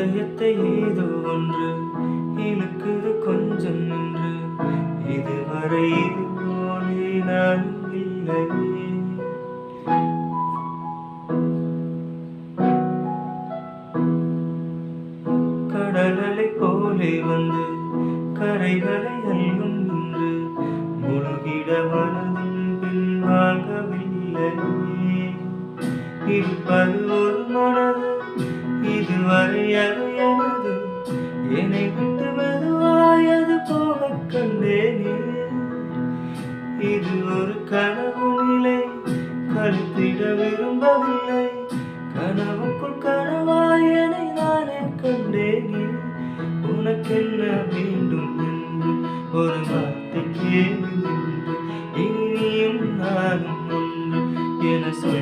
இதயத்தை ஏதோ ஒன்று இழுக்குது கொஞ்சம் நின்று. இதுவரை இது போலே நான் இல்லையே. கடலலை போலே வந்து கரைகளை அல்லும் நின்று. முழுகிட மனதும் பின்வாங்கவில்லையே. இருப்பது ஒரு மனது, இதுவரை அது எனது. என்னை விட்டு மெதுவாயது போக கண்டேனே. இது ஒரு கனவு நிலை, கருத்திட விரும்பவில்லை. கனவுக்குள் கனவாய் என்னை நானே கண்டேனே. உனக்கென்ன வேண்டும் என்று ஒரு வார்த்தை கேள்வி நின்று. இனியும் நானும் ஒன்று என சொல்.